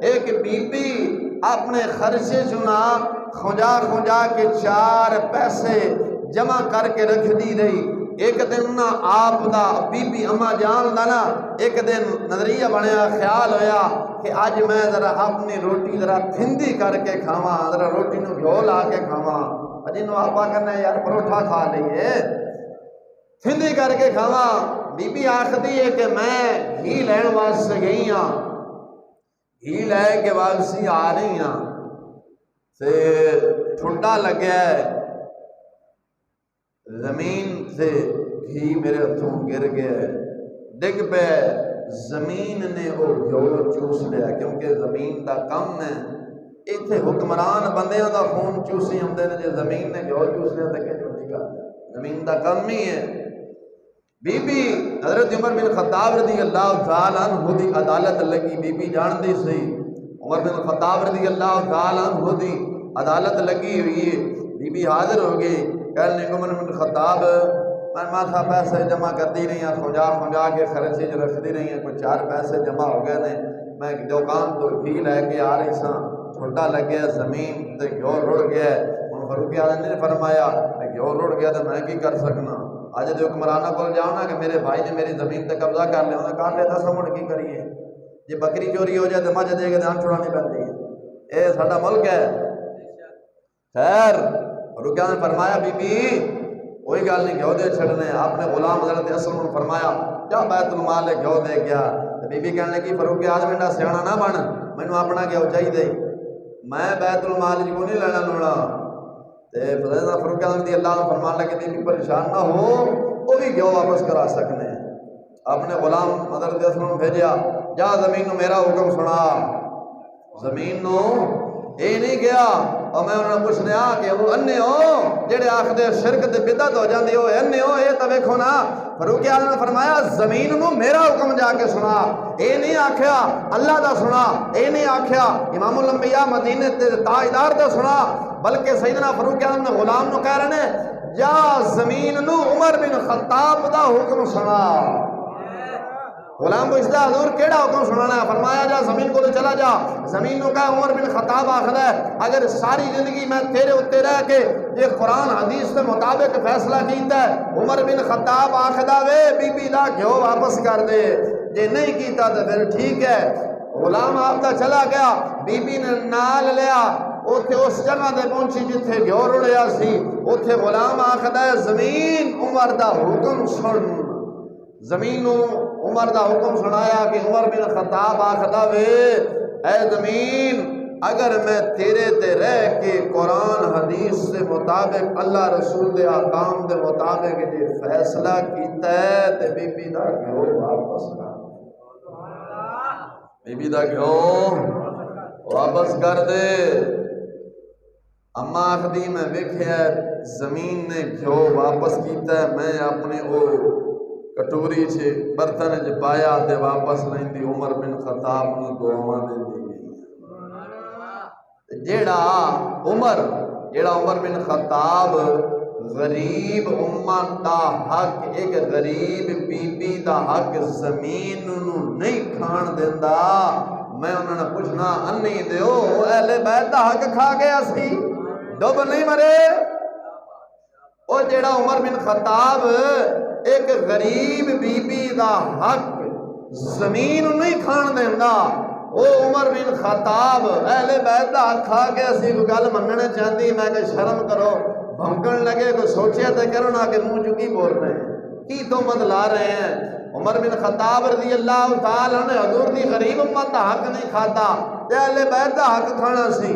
ایک be be اپنے خرچے چنا کھنجا کھنجا کے 4 پیسے جمع کر کے رکھ دی رہی۔ ایک دن نا آپ دا بی بی اما جان دا نا ایک دن نظریہ بنیا، خیال ہویا کہ آج میں ذرا اپنی روٹی ذرا تھندی کر کے کھاواں، ذرا روٹی نو گھیو لا کے کھاواں۔ جنوں آپا کرنا یار پروٹھا کھا لئیے، تھندی کر کے کھاواں۔ بی بی آخدی ہے کہ میں گھی لین واسطے گئی ہاں، گھی لے کے واپسی آ رہی ہاں تے ٹھنڈا لگیا ہے، زمین سے گھی میرے ہتھوں گر گیا ہے، ڈگ پہ زمین نے وہ گھیو چوس لیا، کیونکہ زمین دا کم ہے۔ ایتھے حکمران بندیاں دا خون چوسی ہم دے نے، جے زمین نے گھیو چوس لیا تے کہ چھوٹی گل ہے، زمین دا کم ہی ہے۔ بی بی حضرت عمر بن خطاب رضی اللہ تعالیٰ عنہ دی عدالت لگی، بی بی جان دی سی عمر بن خطاب رضی اللہ تعالیٰ عنہ دی عدالت لگی ہوئی ہے۔ بی بی حاضر ہو گئی، کہنے عمر بن خطاب میں ماتھا پیسے جمع کرتی رہی ہیں، کھنجا کھنجا کے خرچے جو رکھتی رہی ہیں، کوئی 4 پیسے جمع ہو گئے نے، میں دکان تو گھی لے کے آ رہی ساں، چھوٹا لگ گیا زمین تے گھیو رڑ گیا۔ فاروق اعظم نے فرمایا گھیو رڑ گیا تو میں کی کر سکنا، آج جو حکمرانہ کو جاؤ نا کہ میرے بھائی نے میری زمین تے قبضہ کر لیا، انہوں نے کہا لے 10 منٹ کی کریے، جی بکری چوری ہو جائے تو مجھ دے کے دھیان چھڑانی پڑتی ہے، اے ساڈا ملک ہے۔ خیر فاروق اعظم نے فرمایا بی بی کوئی گل نہیں، گھیو دے چھڑنے۔ آپ نے غلام حضرت اسلم نے فرمایا جا بیت المال گھیو دے گیا۔ بی بی کہنے لگی فاروق اعظم ایڈا سیاںا نہ بن، مینوں اپنا گھیو چاہیے، میں بیت المال کو نہیں لینا لونا۔ فاروق اعظم رضی اللہ عنہ فرمان لگے بی بی پریشان نہ ہو، وہ بھی گھیو واپس کرا سکنے۔ آپ نے غلام حضرت اسلم نے بھیجیا جا زمین نو میرا حکم سنا، زمین نو اے نہیں گیا۔ اور میں انہوں نے پوچھنے کہ وہ انے ہو جڑے آخدے شرک تے بدعت ہو جاندی ہو، انے ہو اے تے ویکھو نا۔ فاروق اعظم نے فرمایا زمین نو میرا حکم جا کے سنا، اے نہیں آکھیا اللہ دا سنا، اے نہیں آکھیا امام الانبیاء مدینے تے تاجدار دا سنا، بلکہ سیدنا فاروق اعظم نے غلام نو کہہ رہے ہیں جا زمین نو عمر بن خطاب دا حکم سنا۔ غلام پوچھتا حضور کیڑا حکم سنانا ہے؟ فرمایا جا زمین کو چلا جا، زمین کو کہا عمر بن خطاب آخر ہے اگر ساری زندگی میں تیرے اتنے رہ کے یہ قرآن حدیث کے مطابق فیصلہ کیتا ہے، عمر بن خطاب آخر وے بی بی دا گھیو واپس کر دے، جے نہیں کیتا تو پھر ٹھیک ہے۔ غلام آپ دا چلا گیا، بی بی نے نال لیا، اوتھے اس جگہ دے پہنچی جتھے گھیو رڑیا سی، اوتھے غلام آخر ہے زمین عمر دا حکم سن۔ زمین عمر دا حکم سنایا کہ عمر بن خطاب آخدا وے اے زمین اگر میں تیرے تے رہ کے قرآن حدیث سے مطابق اللہ رسول دے احکام دے مطابق جے فیصلہ کیتا ہے تے بی بی دا گھیو واپس کر، بی بی دا گھیو واپس کر دے۔ اما آخدی میں ویکھیا زمین نے گھیو واپس کیتا ہے، میں اپنے او کٹوری چھے برتن چ پایا تے واپس لیندی عمر بن خطاب نو دعاواں دیندی گئی۔ جیڑا عمر بن خطاب غریب امت دا حق، ایک غریب بی بی دا حق زمین نو نہیں کھان دیندا، میں انہوں نے پوچھنا انی دیو اہل بیت دا حق کھا گیا سی، ڈب نہیں مرے۔ او جیڑا عمر بن خطاب ایک غریب بی بی دا حق زمین نہیں کھان دیندا، او عمر بن خطاب اہل بیت دا حق کھا کے اسی کو گل مننے چاہتی، میں کہ شرم کرو، بھونکن لگے کو سوچیا تے کرو نا کہ منہ چکی بول رہے ہیں، کی تہمت لا رہے ہیں۔ عمر بن خطاب رضی اللہ تعالیٰ نے حضور دی غریب امت دا حق نہیں کھاتا، اہل بیت دا حق کھانا سی۔